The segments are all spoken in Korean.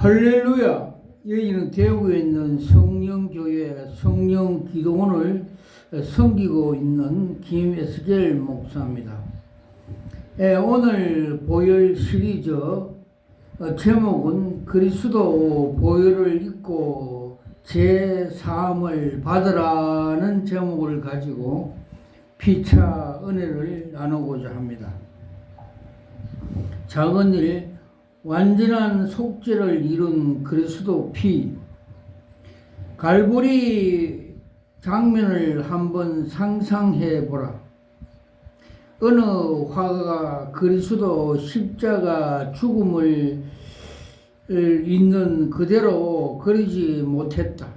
할렐루야! 여기는 대구에 있는 성령교회 성령기도원을 섬기고 있는 김에스겔 목사입니다. 오늘 보혈 시리즈 제목은 그리스도 보혈을 입고 제 사함을 받으라는 제목을 가지고 피차 은혜를 나누고자 합니다. 작은 일 완전한 속죄를 이룬 그리스도 피. 갈보리 장면을 한번 상상해 보라. 어느 화가가 그리스도 십자가 죽음을 있는 그대로 그리지 못했다.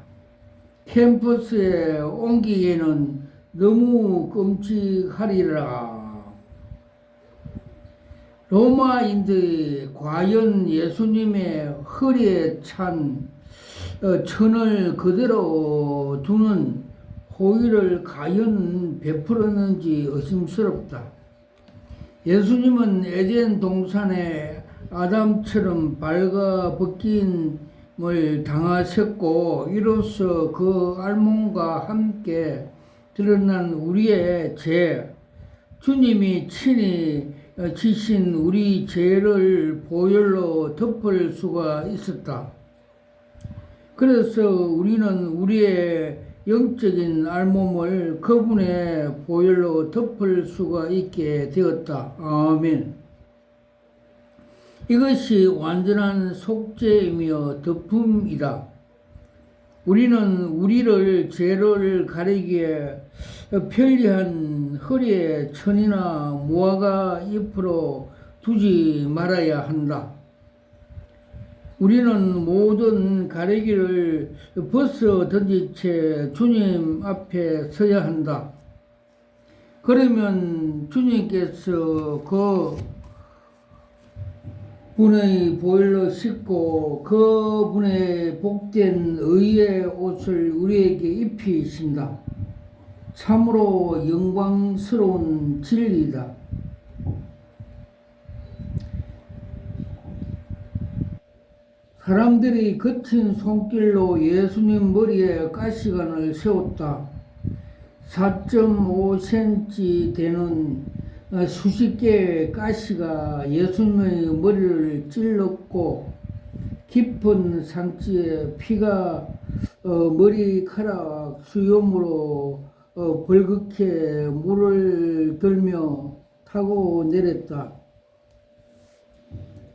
캠퍼스에 옮기기에는 너무 끔찍하리라. 로마인들이 과연 예수님의 허리에 찬 천을 그대로 두는 호의를 과연 베풀었는지 의심스럽다. 예수님은 에덴 동산에 아담처럼 발가벗김을 당하셨고, 이로써 그 알몸과 함께 드러난 우리의 죄, 주님이 친히 지신 우리 죄를 보혈로 덮을 수가 있었다. 그래서 우리는 우리의 영적인 알몸을 그분의 보혈로 덮을 수가 있게 되었다. 아멘. 이것이 완전한 속죄이며 덮음이다. 우리는 우리를 죄를 가리기에 편리한 허리에 천이나 무화과 잎으로 두지 말아야 한다. 우리는 모든 가리기를 벗어 던진 채 주님 앞에 서야 한다. 그러면 주님께서 그 분의 보혈로 씻고 그 분의 복된 의의 옷을 우리에게 입히신다. 참으로 영광스러운 진리다. 사람들이 거친 손길로 예수님 머리에 가시관을 세웠다. 4.5cm 되는 수십 개의 가시가 예수님의 머리를 찔렀고, 깊은 상처에 피가 머리카락 수염으로 벌겋게 물을 들며 타고 내렸다.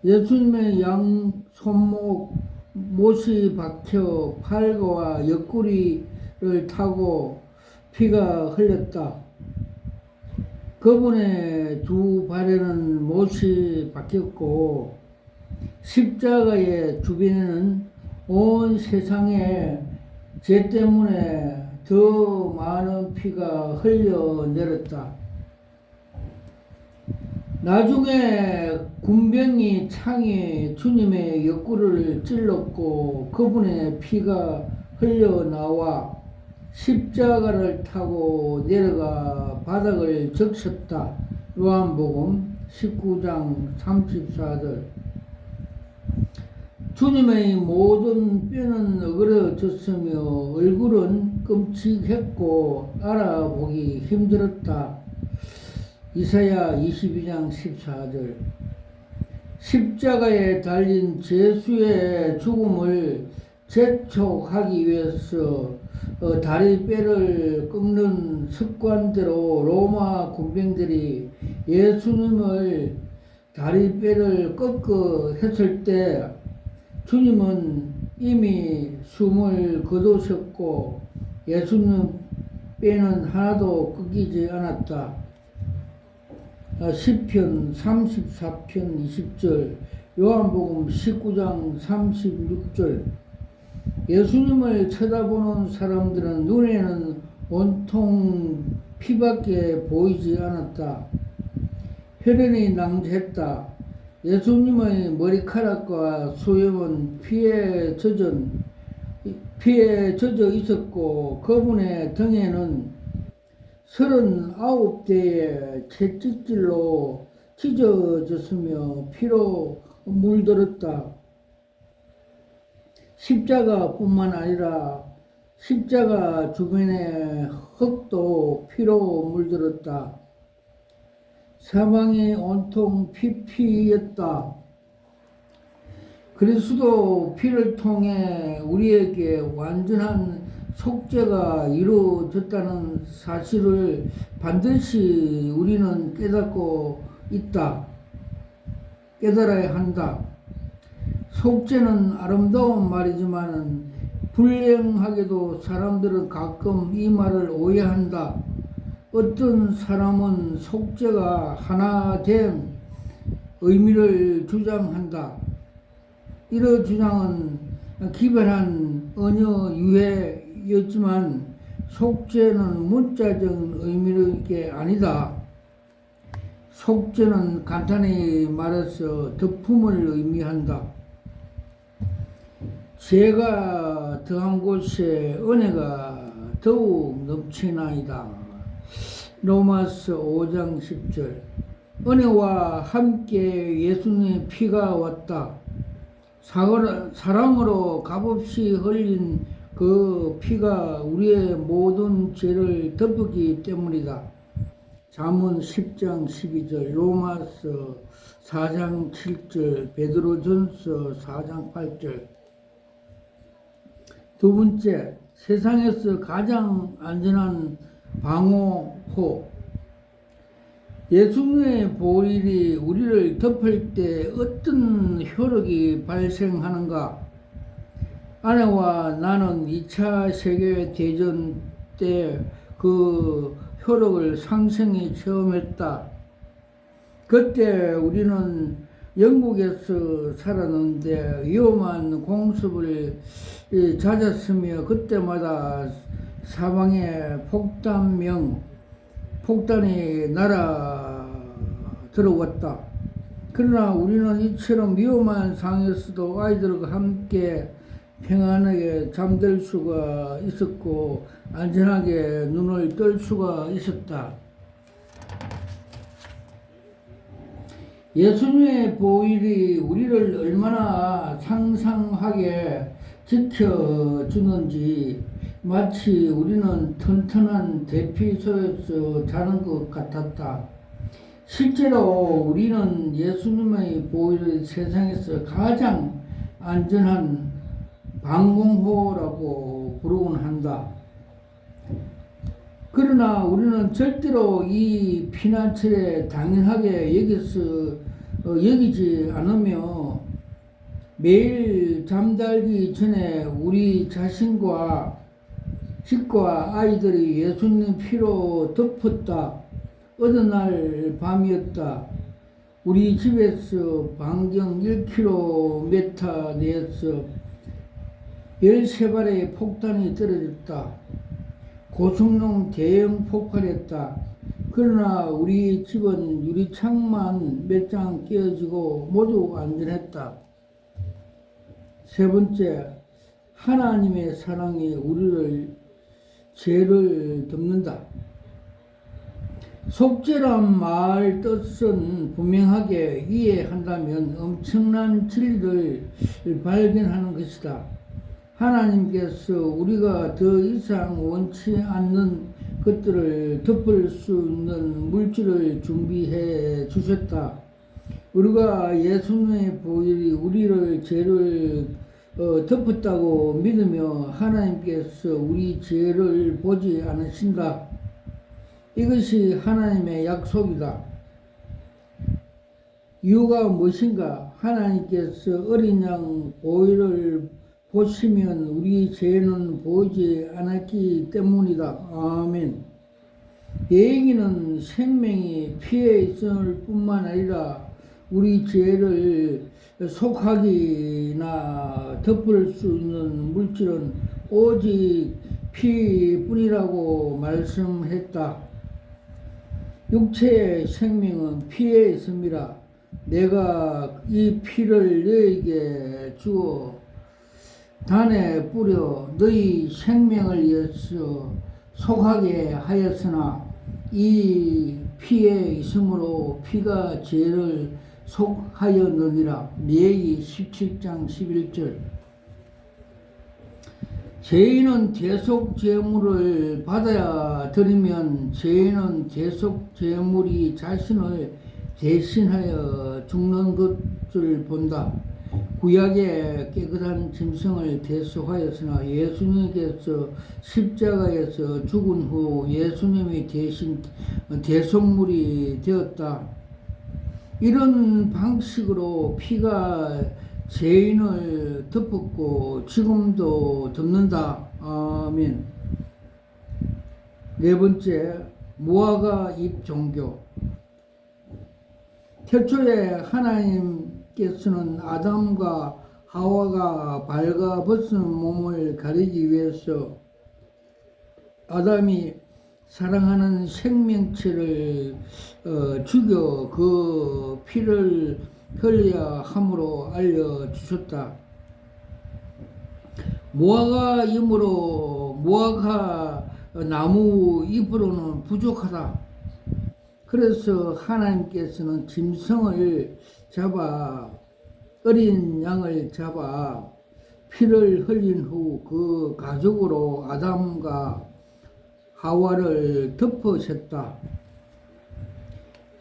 예수님의 양 손목 못이 박혀 팔과 옆구리를 타고 피가 흘렸다. 그분의 두 발에는 못이 박혔고, 십자가의 주변에는 온 세상의 죄 때문에 더 많은 피가 흘러내렸다. 나중에 군병이 창에 주님의 옆구리를 찔렀고, 그분의 피가 흘러나와 십자가를 타고 내려가 바닥을 적셨다. 요한복음 19장 34절. 주님의 모든 뼈는 어그러졌으며 얼굴은 끔찍했고 알아보기 힘들었다. 이사야 22장 14절. 십자가에 달린 예수의 죽음을 재촉하기 위해서 다리뼈를 꺾는 습관대로 로마 군병들이 예수님을 다리뼈를 꺾어 했을 때 주님은 이미 숨을 거두셨고 예수님 뼈는 하나도 꺾이지 않았다. 시편 34편 20절, 요한복음 19장 36절. 예수님을 쳐다보는 사람들은 눈에는 온통 피밖에 보이지 않았다. 혈흔이 낭자했다. 예수님의 머리카락과 수염은 피에 젖어 있었고, 그분의 등에는 39대의 채찍질로 찢어졌으며 피로 물들었다. 십자가뿐만 아니라 십자가 주변의 흙도 피로 물들었다. 사방이 온통 피피였다. 그리스도 피를 통해 우리에게 완전한 속죄가 이루어졌다는 사실을 반드시 우리는 깨달아야 한다. 속죄는 아름다운 말이지만 불행하게도 사람들은 가끔 이 말을 오해한다. 어떤 사람은 속죄가 하나된 의미를 주장한다. 이런 주장은 기발한 언어 유해였지만 속죄는 문자적인 의미의 게 아니다. 속죄는 간단히 말해서 덮음을 의미한다. 죄가 더한 곳에 은혜가 더욱 넘치나이다. 로마서 5장 10절. 은혜와 함께 예수님의 피가 왔다. 사랑으로 값없이 흘린 그 피가 우리의 모든 죄를 덮었기 때문이다. 잠언 10장 12절, 로마서 4장 7절, 베드로전서 4장 8절. 두 번째, 세상에서 가장 안전한 방어호. 예수님의 보혈이 우리를 덮을 때 어떤 효력이 발생하는가? 아내와 나는 2차 세계대전 때 그 효력을 상생히 체험했다. 그때 우리는 영국에서 살았는데 위험한 공습을 잦았으며 그때마다 사방에 폭탄이 날아 들어왔다. 그러나 우리는 이처럼 위험한 상황에서도 아이들과 함께 평안하게 잠들 수가 있었고 안전하게 눈을 뜰 수가 있었다. 예수님의 보혈이 우리를 얼마나 상상하게 지켜주는지 마치 우리는 튼튼한 대피소에서 자는 것 같았다. 실제로 우리는 예수님의 보혈을 세상에서 가장 안전한 방공호라고 부르곤 한다. 그러나 우리는 절대로 이 피난처에 당연하게 여기지 않으며 매일 잠들기 전에 우리 자신과 집과 아이들이 예수님 피로 덮었다. 어느 날 밤이었다. 우리 집에서 반경 1km 내에서 13발의 폭탄이 떨어졌다. 고성능 대형 폭발했다. 그러나 우리 집은 유리창만 몇 장 깨어지고 모두 안전했다. 세 번째, 하나님의 사랑이 우리를 죄를 덮는다. 속죄란 말 뜻은 분명하게 이해한다면 엄청난 진리를 발견하는 것이다. 하나님께서 우리가 더 이상 원치 않는 것들을 덮을 수 있는 물질을 준비해 주셨다. 우리가 예수님의 보혈이 우리를 죄를 덮었다고 믿으며 하나님께서 우리 죄를 보지 않으신다. 이것이 하나님의 약속이다. 이유가 무엇인가? 하나님께서 어린 양 보혈을 보시면 우리 죄는 보이지 않았기 때문이다. 아멘. 예기는 생명이 피에 있을 뿐만 아니라 우리 죄를 속하기나 덮을 수 있는 물질은 오직 피뿐이라고 말씀했다. 육체의 생명은 피에 있습니다. 내가 이 피를 너에게 주어 단에 뿌려 너희 생명을 위해서 속하게 하였으나 이 피에 있으므로 피가 죄를 속하였느니라. 레위기 17장 11절. 죄인은 대속 제물을 받아야 드리면 죄인은 대속 제물이 자신을 대신하여 죽는 것을 본다. 구약의 깨끗한 짐승을 대속하였으나 예수님께서 십자가에서 죽은 후 예수님이 대신 대속물이 되었다. 이런 방식으로 피가 죄인을 덮었고 지금도 덮는다. 아멘. 네 번째, 무화과 잎 종교. 태초에 하나님께서는 아담과 하와가 발가벗은 몸을 가리기 위해서 아담이 사랑하는 생명체를 죽여 그 피를 흘려야 함으로 알려주셨다. 무화과 나무 잎으로는 부족하다. 그래서 하나님께서는 짐승을 잡아 어린 양을 잡아 피를 흘린 후 그 가죽으로 아담과 하와를 덮으셨다.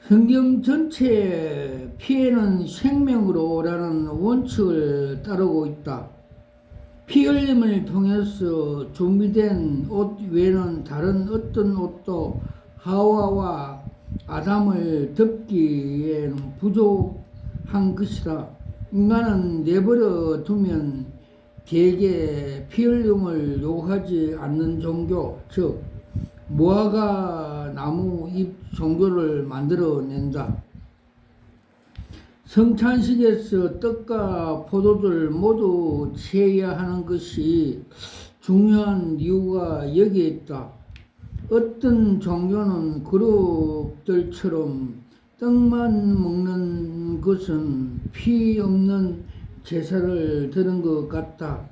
성경 전체의 피에는 생명으로라는 원칙을 따르고 있다. 피 흘림을 통해서 준비된 옷 외에는 다른 어떤 옷도 하와와 아담을 덮기에는 부족한 것이다. 인간은 내버려 두면 대개 피 흘림을 요구하지 않는 종교, 즉 무화과 나무 잎 종교를 만들어낸다. 성찬식에서 떡과 포도를 모두 취해야 하는 것이 중요한 이유가 여기에 있다. 어떤 종교는 그룹들처럼 떡만 먹는 것은 피 없는 제사를 드는 것 같다.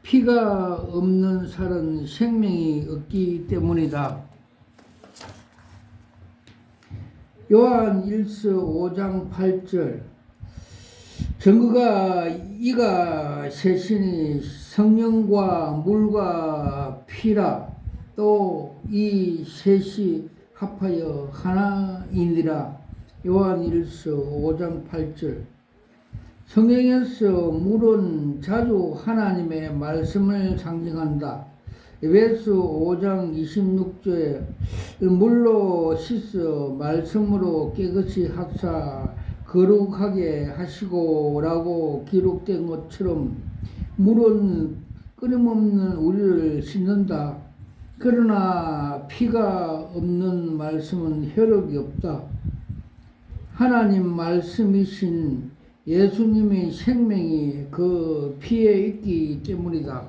피가 없는 살은 생명이 없기 때문이다. 요한 1서 5장 8절. 증거가 이가 셋이니 성령과 물과 피라. 또 이 셋이 합하여 하나이니라. 요한 1서 5장 8절. 성경에서 물은 자주 하나님의 말씀을 상징한다. 에베소 5장 26절에 물로 씻어 말씀으로 깨끗이 하사 거룩하게 하시고 라고 기록된 것처럼 물은 끊임없는 우리를 씻는다. 그러나 피가 없는 말씀은 효력이 없다. 하나님 말씀이신 예수님의 생명이 그 피에 있기 때문이다.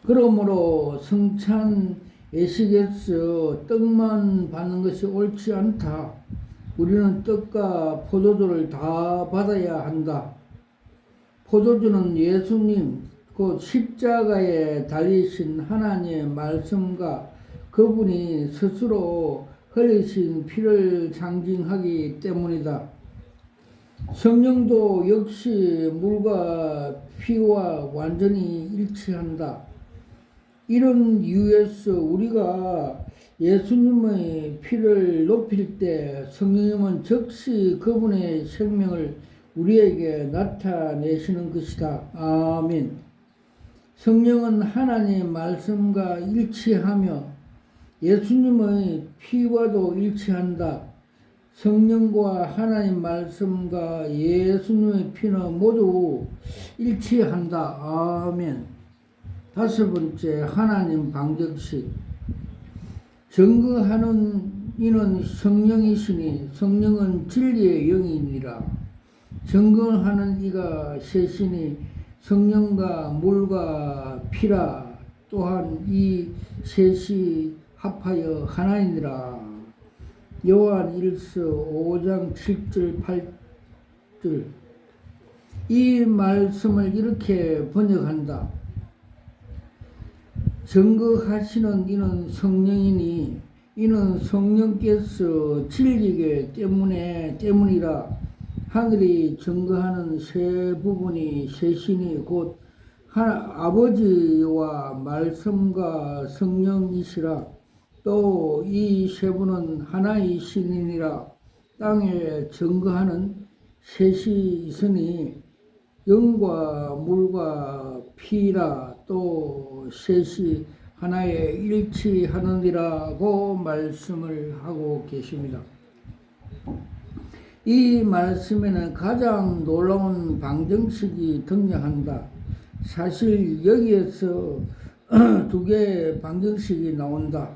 그러므로 성찬 예식에서 떡만 받는 것이 옳지 않다. 우리는 떡과 포도주를 다 받아야 한다. 포도주는 예수님, 곧 십자가에 달리신 하나님의 말씀과 그분이 스스로 흘리신 피를 상징하기 때문이다. 성령도 역시 물과 피와 완전히 일치한다. 이런 이유에서 우리가 예수님의 피를 높일 때 성령님은 즉시 그분의 생명을 우리에게 나타내시는 것이다. 아멘. 성령은 하나님의 말씀과 일치하며 예수님의 피와도 일치한다. 성령과 하나님 말씀과 예수님의 피는 모두 일치한다. 아멘. 다섯 번째, 하나님 방정식. 증거하는 이는 성령이시니 성령은 진리의 영이니라. 증거하는 이가 셋이니 성령과 물과 피라. 또한 이 셋이 합하여 하나이니라. 요한 1서 5장 7절 8절. 이 말씀을 이렇게 번역한다. 증거하시는 이는 성령이니 이는 성령께서 진리이기 때문이라. 하늘이 증거하는 세 부분이 셋이니 곧 아버지와 말씀과 성령이시라. 또 이 세 분은 하나의 신이니라. 땅에 증거하는 셋이 있으니 영과 물과 피라. 또 셋이 하나에 일치하느니라고 말씀을 하고 계십니다. 이 말씀에는 가장 놀라운 방정식이 등장한다. 사실 여기에서 두 개의 방정식이 나온다.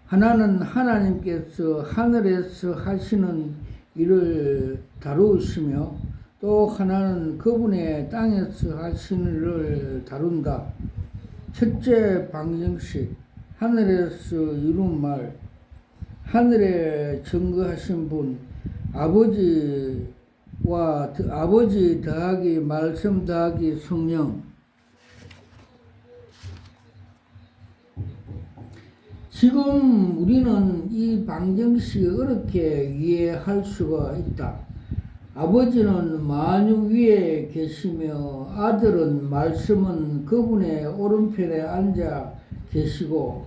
하나는 하나님께서 하늘에서 하시는 일을 다루시며, 또 하나는 그분의 땅에서 하시는 일을 다룬다. 첫째 방정식, 하늘에서 이룬 말, 하늘에 증거하신 분, 아버지 더하기 말씀 더하기 성령. 지금 우리는 이 방정식을 어렵게 이해할 수가 있다. 아버지는 만유 위에 계시며 아들은 말씀은 그분의 오른편에 앉아 계시고,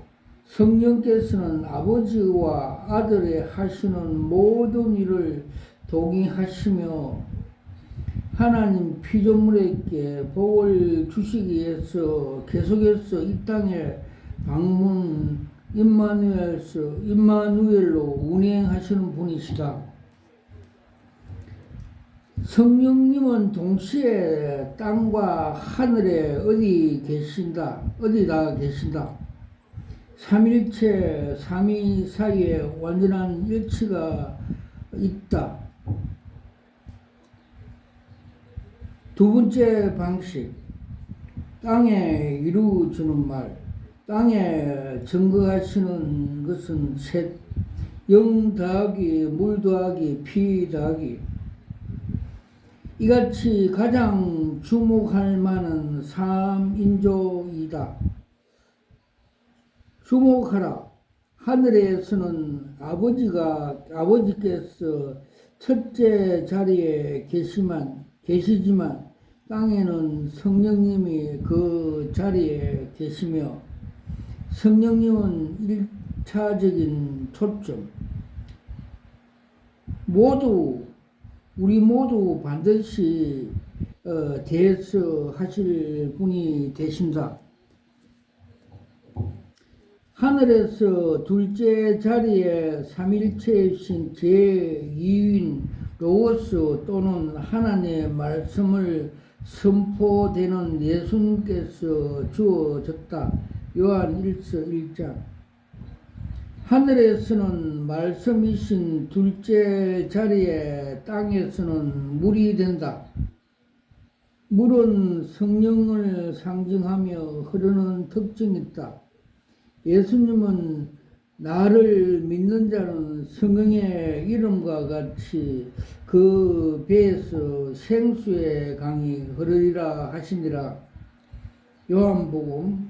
성령께서는 아버지와 아들의 하시는 모든 일을 동의하시며 하나님 피조물에게 복을 주시기 위해서 계속해서 이 땅에 방문 임마누엘로 운행하시는 분이시다. 성령님은 동시에 땅과 하늘에 어디다 계신다. 삼일체, 삼위 사이에 완전한 일치가 있다. 두 번째 방식, 땅에 이루어지는 말. 땅에 증거하시는 것은 셋, 영 더하기 물 더하기 피 더하기. 이같이 가장 주목할 만한 삼인조이다. 주목하라. 하늘에서는 아버지께서 첫째 자리에 계시지만 땅에는 성령님이 그 자리에 계시며, 성령님은 일차적인 초점. 우리 모두 반드시 대처하실 분이 되신다. 하늘에서 둘째 자리에 삼일체이신 제2인 로고스 또는 하나님의 말씀을 선포되는 예수님께서 주어졌다. 요한 1서 1장. 하늘에서는 말씀이신 둘째 자리에 땅에서는 물이 된다. 물은 성령을 상징하며 흐르는 특징이 있다. 예수님은 나를 믿는 자는 성령의 이름과 같이 그 배에서 생수의 강이 흐르리라 하시니라. 요한복음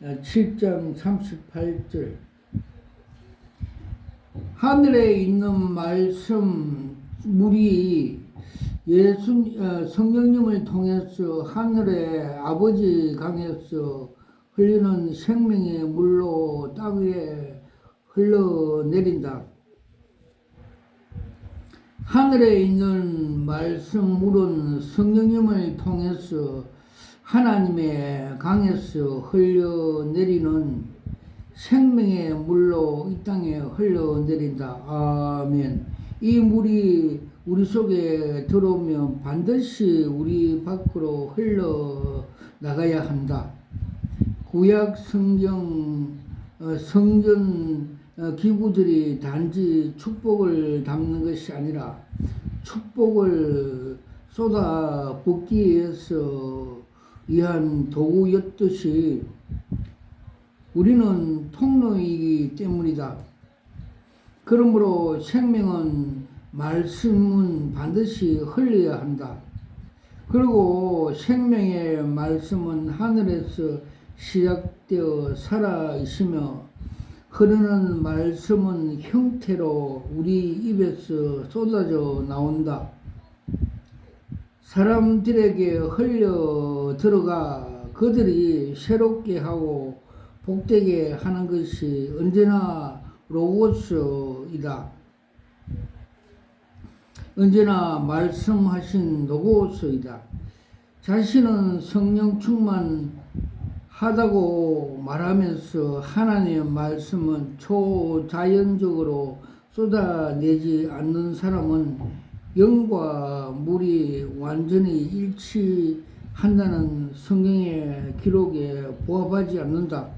7장 38절. 하늘에 있는 말씀, 물이 성령님을 통해서 하늘의 아버지 강에서 흘리는 생명의 물로 땅 위에 흘러내린다. 하늘에 있는 말씀 물은 성령님을 통해서 하나님의 강에서 흘러내리는 생명의 물로 이 땅에 흘러내린다. 아멘. 이 물이 우리 속에 들어오면 반드시 우리 밖으로 흘러나가야 한다. 구약 성전 기구들이 단지 축복을 담는 것이 아니라 축복을 쏟아붓기 위해서 위한 도구였듯이 우리는 통로이기 때문이다. 그러므로 말씀은 반드시 흘려야 한다. 그리고 생명의 말씀은 하늘에서 시작되어 살아있으며, 흐르는 말씀은 형태로 우리 입에서 쏟아져 나온다. 사람들에게 흘려 들어가 그들이 새롭게 하고 복되게 하는 것이 언제나 로고스이다. 언제나 말씀하신 로고스이다. 자신은 성령 충만하다고 말하면서 하나님의 말씀은 초자연적으로 쏟아내지 않는 사람은 영과 물이 완전히 일치한다는 성경의 기록에 부합하지 않는다.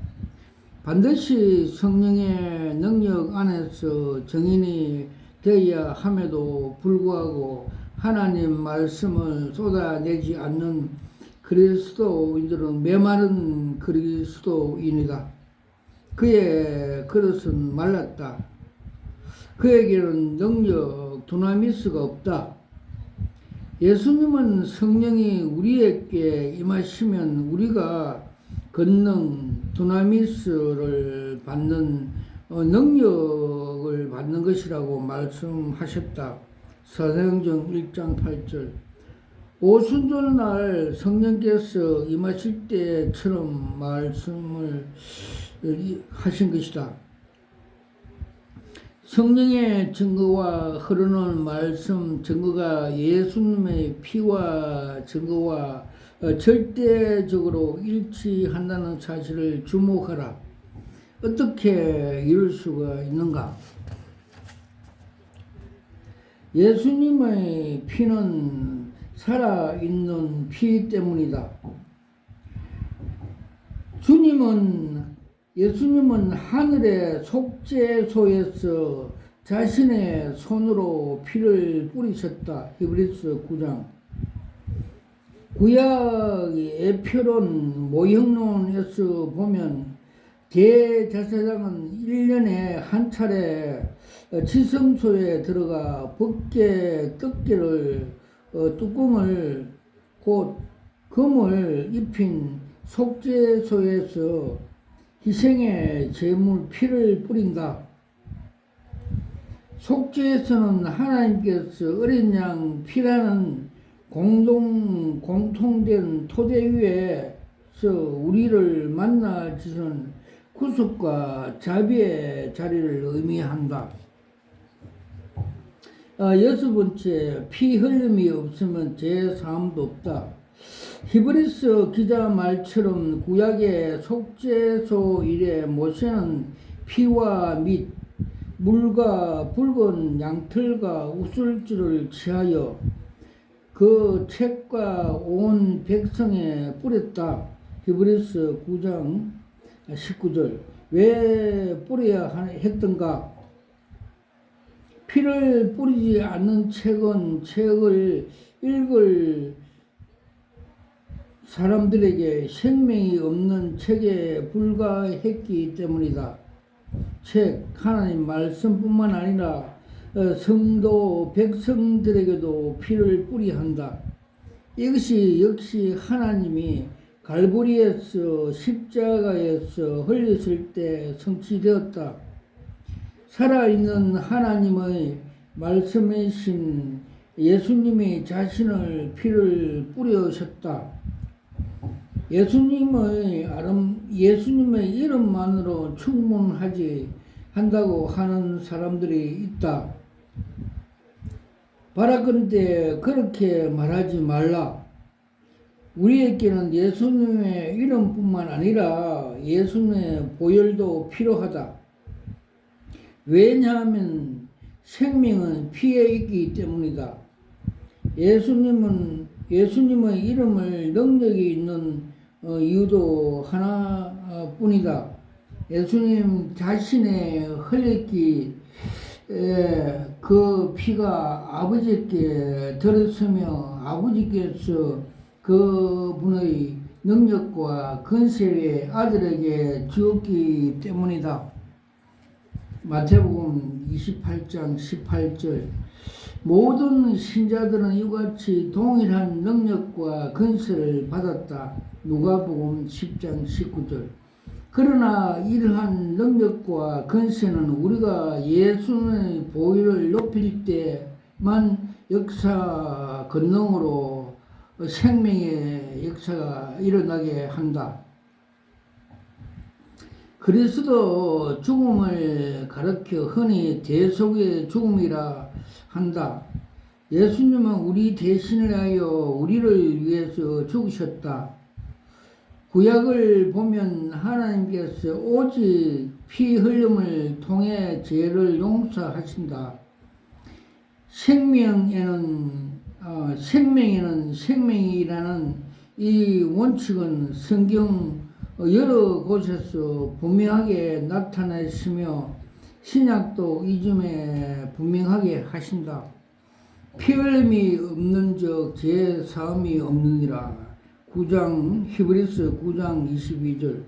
반드시 성령의 능력 안에서 증인이 되어야 함에도 불구하고 하나님 말씀을 쏟아내지 않는 그리스도인들은 메마른 그리스도인이다. 그의 그릇은 말랐다. 그에게는 능력, 두나미스가 없다. 예수님은 성령이 우리에게 임하시면 우리가 권능, 두나미스를 받는 능력을 받는 것이라고 말씀하셨다. 사도행전 1장 8절. 오순절날 성령께서 임하실 때처럼 말씀을 하신 것이다. 성령의 증거와 흐르는 말씀 증거가 예수님의 피와 증거와 절대적으로 일치한다는 사실을 주목하라. 어떻게 이룰 수가 있는가? 예수님의 피는 살아있는 피 때문이다. 예수님은 하늘의 속죄소에서 자신의 손으로 피를 뿌리셨다. 히브리서 9장. 구약의 에피론 모형론에서 보면 대제사장은 1년에 한 차례 지성소에 들어가 벗게 뜯기를 뚜껑을 곧 금을 입힌 속죄소에서 희생의 제물 피를 뿌린다. 속죄에서는 하나님께서 어린 양 피라는 공통된 토대 위에서 우리를 만나 주신 구속과 자비의 자리를 의미한다. 여섯 번째, 피 흘림이 없으면 제 사함도 없다. 히브리서 기자 말처럼 구약의 속죄소 이래 모세는 피와 및 물과 붉은 양털과 우슬줄을 취하여 그 책과 온 백성에 뿌렸다. 히브리서 9장 19절. 왜 뿌려야 했던가? 피를 뿌리지 않는 책을 읽을 사람들에게 생명이 없는 책에 불과했기 때문이다. 책, 하나님 말씀뿐만 아니라 성도 백성들에게도 피를 뿌려야 한다. 이것이 역시 하나님이 갈보리에서 십자가에서 흘렸을 때 성취되었다. 살아있는 하나님의 말씀이신 예수님이 자신을 피를 뿌리셨다. 예수님의 이름만으로 충분하지 한다고 하는 사람들이 있다. 바라건대 그렇게 말하지 말라. 우리에게는 예수님의 이름뿐만 아니라 예수님의 보혈도 필요하다. 왜냐하면 생명은 피에 있기 때문이다. 예수님의 이름을 능력이 있는 이유도 하나뿐이다. 예수님 자신의 흘렸기 그 피가 아버지께 들었으며 아버지께서 그분의 능력과 권세를 아들에게 주었기 때문이다. 마태복음 28장 18절. 모든 신자들은 이같이 동일한 능력과 권세를 받았다. 누가복음 10장 19절. 그러나 이러한 능력과 권세는 우리가 예수의 보혈을 높일 때만 역사 권능으로 생명의 역사가 일어나게 한다. 그리스도 죽음을 가르쳐 흔히 대속의 죽음이라 한다. 예수님은 우리 대신을 하여 우리를 위해서 죽으셨다. 구약을 보면 하나님께서 오직 피 흘림을 통해 죄를 용서하신다. 생명에는 생명이라는 이 원칙은 성경 여러 곳에서 분명하게 나타나 있으며 신약도 이 점에 분명하게 하신다. 피 흘림이 없는 적 죄 사함이 없느니라. 히브리서 9장 22절.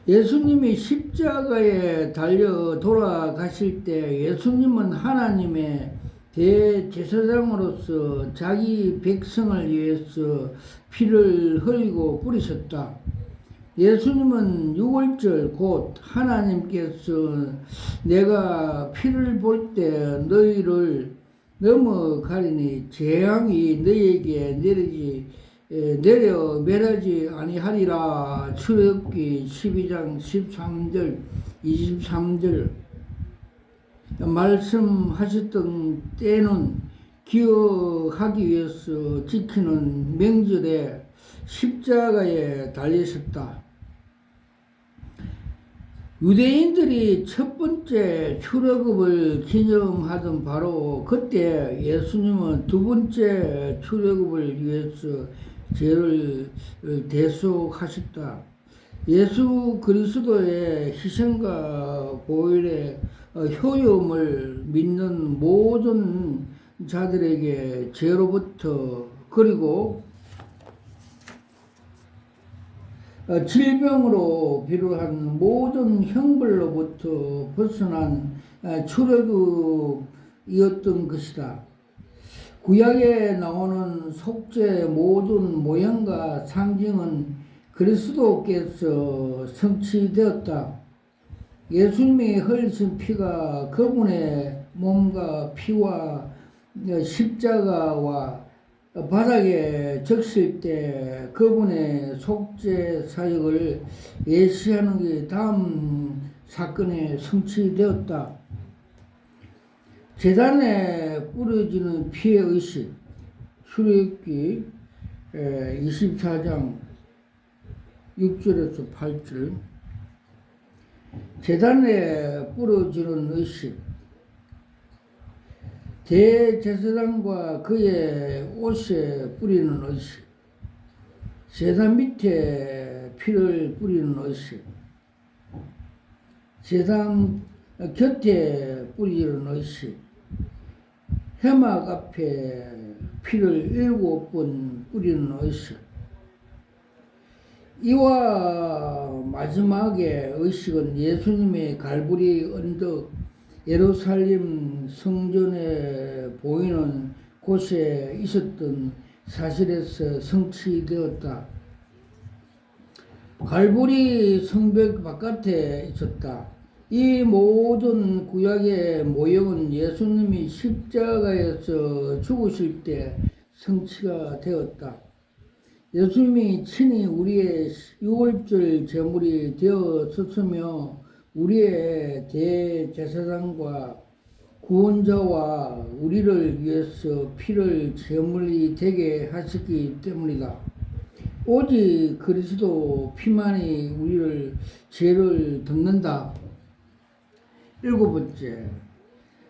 예수님이 십자가에 달려 돌아가실 때 예수님은 하나님의 대제사장으로서 자기 백성을 위해서 피를 흘리고 뿌리셨다. 예수님은 6월절 곧 하나님께서 내가 피를 볼 때 너희를 넘어가리니 재앙이 너희에게 내려 멸하지 아니하리라. 출애굽기 12장 13절 23절 말씀하셨던 때는 기억하기 위해서 지키는 명절에 십자가에 달리셨다. 유대인들이 첫 번째 출애굽을 기념하던 바로 그때 예수님은 두 번째 출애굽을 위해서 죄를 대속하셨다. 예수 그리스도의 희생과 보혈의 효용을 믿는 모든 자들에게 죄로부터 그리고 질병으로 비롯한 모든 형벌로부터 벗어난 출애굽이었던 것이다. 구약에 나오는 속죄 모든 모형과 상징은 그리스도께서 성취되었다. 예수님이 흘리신 피가 그분의 몸과 피와 십자가와 바닥에 적실 때 그분의 속죄 사역을 예시하는 게 다음 사건에 성취되었다. 제단에 뿌려지는 피의 의식, 출애굽기 24장 6절에서 8절. 제단에 뿌려지는 의식, 대제사장과 그의 옷에 뿌리는 의식, 제단 밑에 피를 뿌리는 의식, 제단 곁에 뿌리는 의식, 회막 앞에 피를 7번 뿌리는 의식. 이와 마지막의 의식은 예수님의 갈보리 언덕 예루살렘 성전에 보이는 곳에 있었던 사실에서 성취되었다. 갈보리 성벽 바깥에 있었다. 이 모든 구약의 모형은 예수님이 십자가에서 죽으실 때 성취가 되었다. 예수님이 친히 우리의 유월절 제물이 되었으며 우리의 대제사장과 구원자와 우리를 위해서 피를 제물이 되게 하셨기 때문이다. 오직 그리스도 피만이 우리를 죄를 덮는다. 7번째,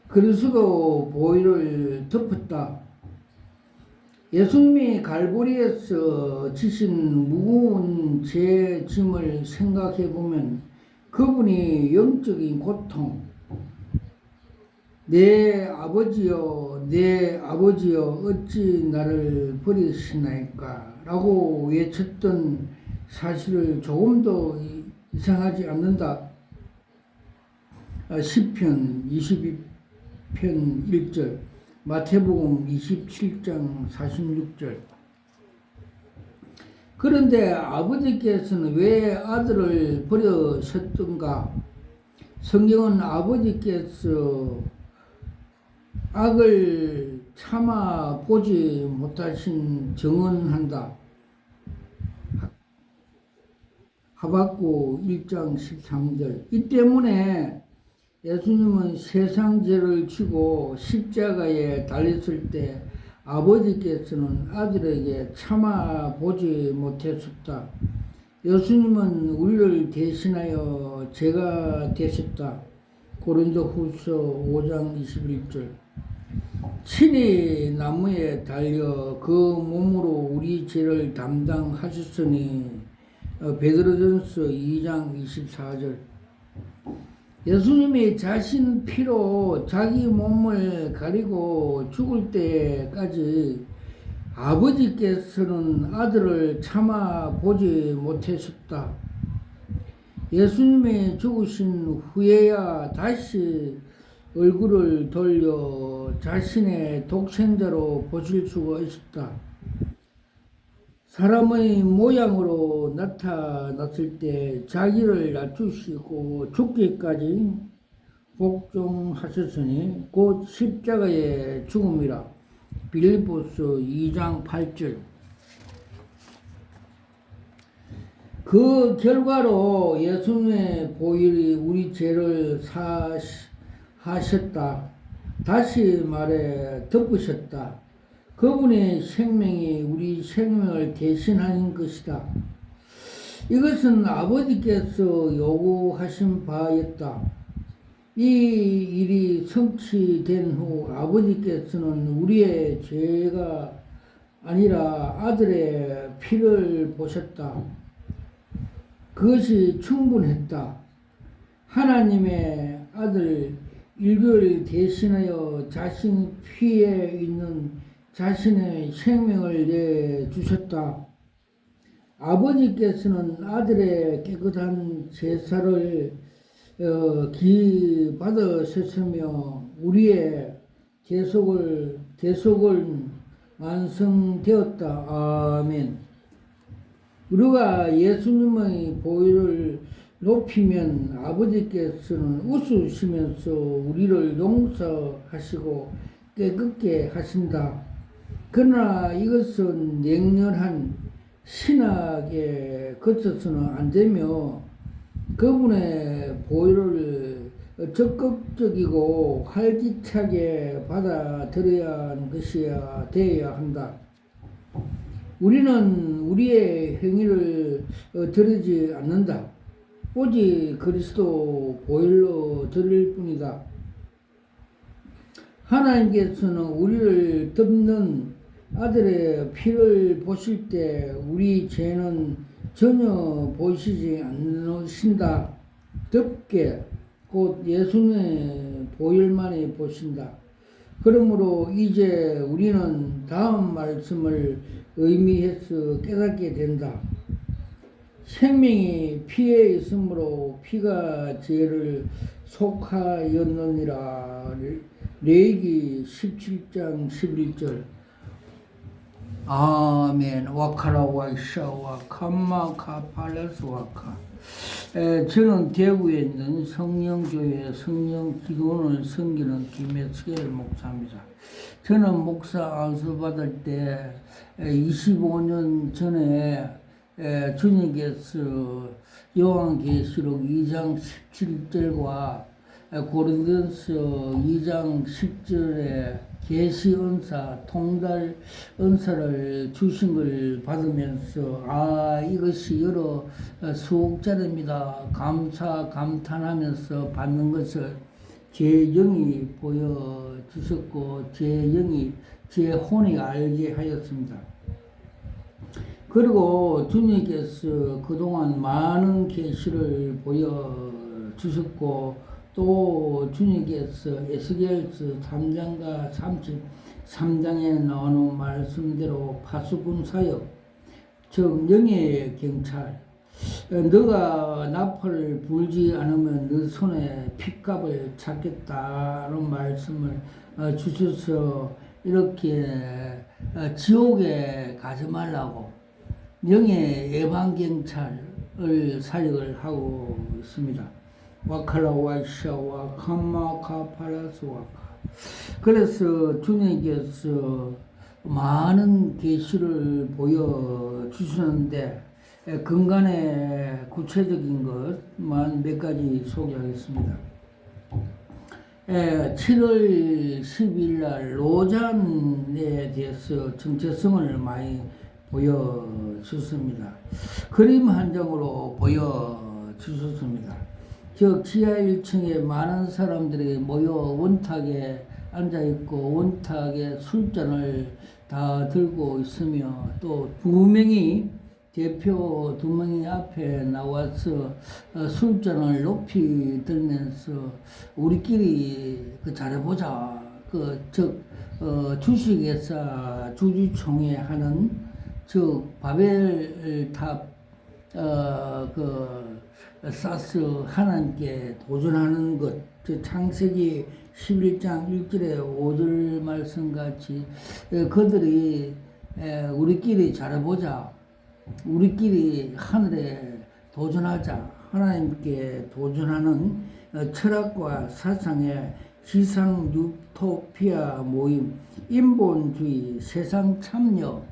그리스도 보혈을 덮었다. 예수님이 갈보리에서 지신 무거운 죄 짐을 생각해 보면 그분이 영적인 고통, 내 아버지여 어찌 나를 버리시나이까 라고 외쳤던 사실을 조금도 이상하지 않는다. 시편 22편 1절, 마태복음 27장 46절. 그런데 아버지께서는 왜 아들을 버리셨던가? 성경은 아버지께서 악을 참아 보지 못하신 정언한다. 하박국 1장 13절. 이 때문에 예수님은 세상 죄를 지고 십자가에 달렸을 때 아버지께서는 아들에게 참아 보지 못했었다. 예수님은 우리를 대신하여 죄가 되셨다. 고린도후서 5장 21절. 친히 나무에 달려 그 몸으로 우리 죄를 담당하셨으니 베드로전서 2장 24절. 예수님이 자신 피로 자기 몸을 가리고 죽을 때까지 아버지께서는 아들을 참아 보지 못하셨다. 예수님이 죽으신 후에야 다시 얼굴을 돌려 자신의 독생자로 보실 수가 있었다. 사람의 모양으로 나타났을 때 자기를 낮추시고 죽기까지 복종하셨으니 곧 십자가의 죽음이라. 빌립보서 2장 8절. 그 결과로 예수님의 보혈이 우리 죄를 사하셨다. 다시 말해 덮으셨다. 그분의 생명이 우리 생명을 대신하는 것이다. 이것은 아버지께서 요구하신 바였다. 이 일이 성취된 후 아버지께서는 우리의 죄가 아니라 아들의 피를 보셨다. 그것이 충분했다. 하나님의 아들 인류를 대신하여 자신 피에 있는 자신의 생명을 내주셨다. 아버지께서는 아들의 깨끗한 제사를 받으셨으며 우리의 대속은 완성되었다. 아멘. 우리가 예수님의 보혈을 높이면 아버지께서는 웃으시면서 우리를 용서하시고 깨끗게 하신다. 그러나 이것은 냉렬한 신학에 그쳐서는 안 되며 그분의 보혈을 적극적이고 활기차게 받아들여야 하는 것이야 되어야 한다. 우리는 우리의 행위를 드리지 않는다. 오직 그리스도 보혈로 드릴 뿐이다. 하나님께서는 우리를 덮는 아들의 피를 보실 때 우리 죄는 전혀 보시지 않으신다. 덮게 곧 예수님의 보혈만이 보신다. 그러므로 이제 우리는 다음 말씀을 의미해서 깨닫게 된다. 생명이 피에 있으므로 피가 죄를 속하였느니라. 레위기 17장 11절. 아멘. 와카라 와이샤와 캄마카 팔레스 와카. 저는 대구에 있는 성령교회 성령기도원을 섬기는 김혜숙 목사입니다. 저는 목사 안수 받을 때 25년 전에 주님께서 요한계시록 2장 17절과 고린도전서 2장 10절에 계시 은사, 통달 은사를 주신 걸 받으면서 이것이 여러 수억짜리입니다. 감탄하면서 받는 것을 제 영이 보여주셨고 제 혼이 알게 하였습니다. 그리고 주님께서 그동안 많은 계시를 보여주셨고 또 주님께서 에스겔서 3장과 33장에 나오는 말씀대로 파수꾼 사역, 즉 영의 경찰, 너가 나팔을 불지 않으면 너 손에 핏값을 찾겠다는 말씀을 주셔서 이렇게 지옥에 가지 말라고 영의 예방경찰을 사역을 하고 있습니다. 와칼라 와이샤와 캄마카 팔라스 와카. 그래서 주님께서 많은 계시를 보여주셨는데 근간의 구체적인 것만 몇 가지 소개하겠습니다. 7월 10일 날 로잔에 대해서 정체성을 많이 보여주셨습니다. 그림 한 장으로 보여주셨습니다. 즉 지하 1층에 많은 사람들이 모여 원탁에 앉아있고 원탁에 술잔을 다 들고 있으며 또 두 명이 대표 두 명이 앞에 나와서 술잔을 높이 들면서 우리끼리 잘해보자. 즉 주식회사 주주총회 하는 즉 바벨탑 사스 하나님께 도전하는 것, 창세기 11장 1절에 5절 말씀같이 그들이 우리끼리 잘해보자. 우리끼리 하늘에 도전하자. 하나님께 도전하는 철학과 사상의 지상 유토피아 모임, 인본주의, 세상 참여,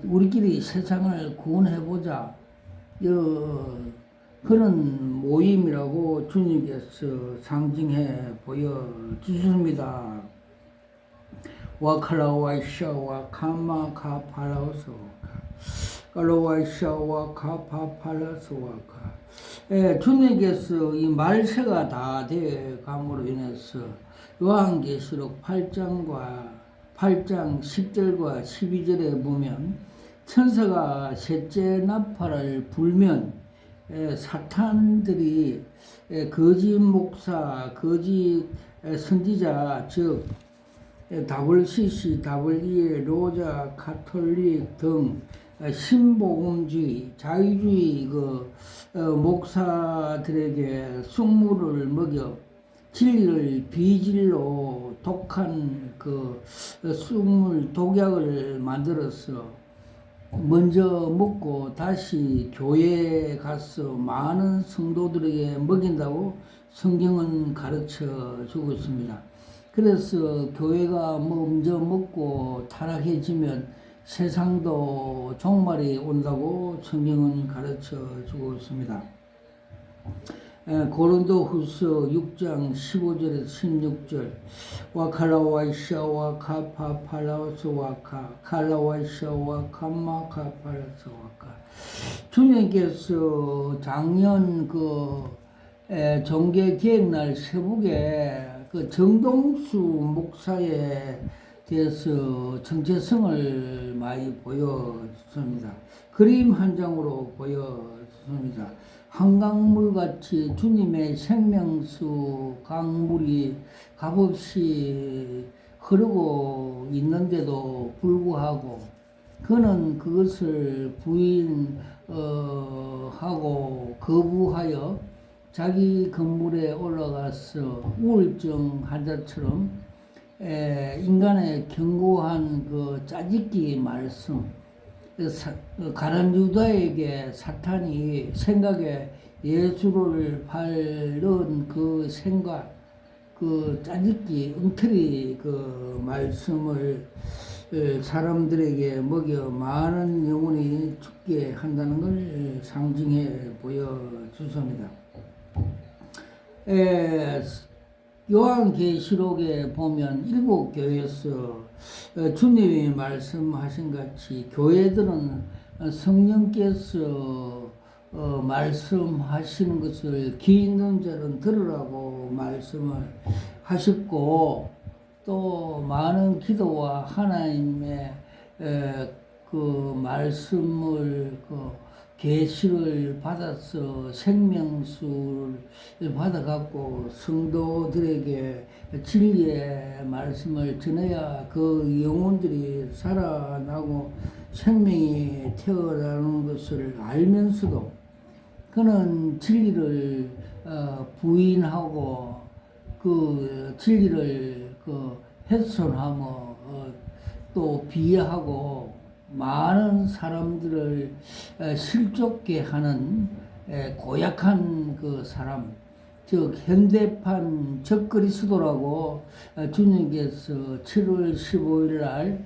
우리끼리 세상을 구원해보자. 그런 모임이라고 주님께서 상징해 보여주십니다. 와칼라와이샤와 카마카팔라우스와카 칼라와이샤와 카파팔라스와카 주님께서 이 말세가 다 돼 감으로 인해서 요한계시록 8장 10절과 12절에 보면 천사가 셋째 나팔을 불면 사탄들이 거짓 목사, 거짓 선지자, 즉 WCC, WEA, 로자, 카톨릭 등 신복음주의, 자유주의 목사들에게 쑥물을 먹여 진리를 비진리로 독한 쑥물 독약을 만들어서 먼저 먹고 다시 교회에 가서 많은 성도들에게 먹인다고 성경은 가르쳐 주고 있습니다. 그래서 교회가 먼저 먹고 타락해지면 세상도 종말이 온다고 성경은 가르쳐 주고 있습니다. 고린도후서 6장 15절에서 16절 와칼라와이샤와 카파팔라스와카 칼라와이샤와 카마카팔라스와카 주님께서 작년 종교 기획날 세북에 정동수 목사에 대해서 정체성을 많이 보여줬습니다. 그림 한 장으로 보여줬습니다. 한강물같이 주님의 생명수 강물이 값없이 흐르고 있는데도 불구하고 그는 그것을 부인하고 거부하여 자기 건물에 올라가서 우울증 환자처럼 인간의 견고한 짜깁기 말씀, 가룟 유다에게 사탄이 생각에 예수를 바른 생각, 짜깁기, 엉터리 말씀을 사람들에게 먹여 많은 영혼이 죽게 한다는 걸 상징해 보여주십니다. 요한계시록에 보면 7교회에서 주님이 말씀하신 같이 교회들은 성령께서 말씀하시는 것을 귀 있는 자는 들으라고 말씀을 하셨고 또 많은 기도와 하나님의 말씀을 계시를 받아서 생명수를 받아갖고 성도들에게 진리의 말씀을 전해야 그 영혼들이 살아나고 생명이 태어나는 것을 알면서도 그는 진리를 부인하고 진리를 훼손하며 또 비하하고 많은 사람들을 실족게 하는 고약한 사람, 즉 현대판 적그리스도라고 주님께서 7월 15일 날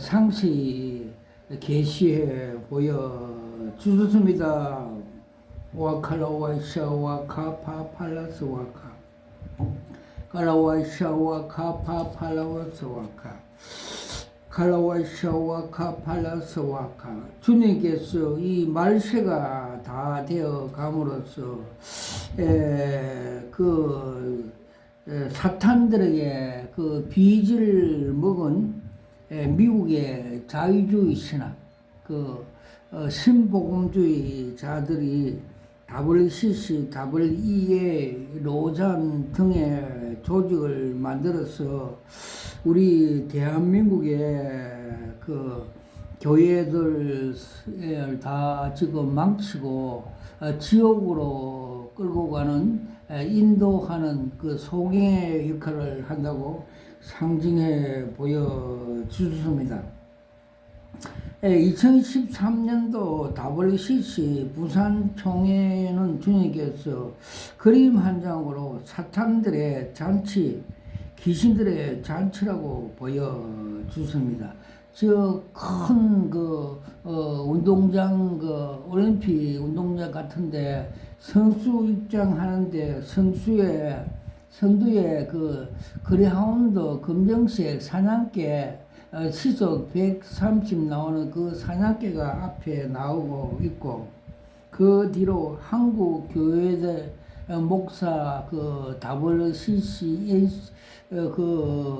상세히 계시해 보여 주셨습니다. 와칼라와샤와 카파팔라스 와카 칼라와샤와 카파팔라스 와카 칼라와샤와 카팔라스 와카 주님께서 이 말세가 다 되어 감으로써 사탄들에게 그 빚을 먹은 미국의 자유주의 신학 신복음주의자들이 WCC, WEA, 로잔 등의 조직을 만들어서 우리 대한민국의 그 교회들을 다 지금 망치고 지옥으로 끌고 가는 인도하는 그 소경의 역할을 한다고 상징해 보여주셨습니다. 2013년도 WCC 부산 총회는 주님께서 그림 한 장으로 사탄들의 잔치, 귀신들의 잔치라고 보여주십니다. 즉, 큰 운동장, 올림픽 운동장 같은데 선수 입장하는데 선두에 그레하운드 검정색 사냥개 시속 130 나오는 그 사냥개가 앞에 나오고 있고, 그 뒤로 한국 교회들 목사 WCC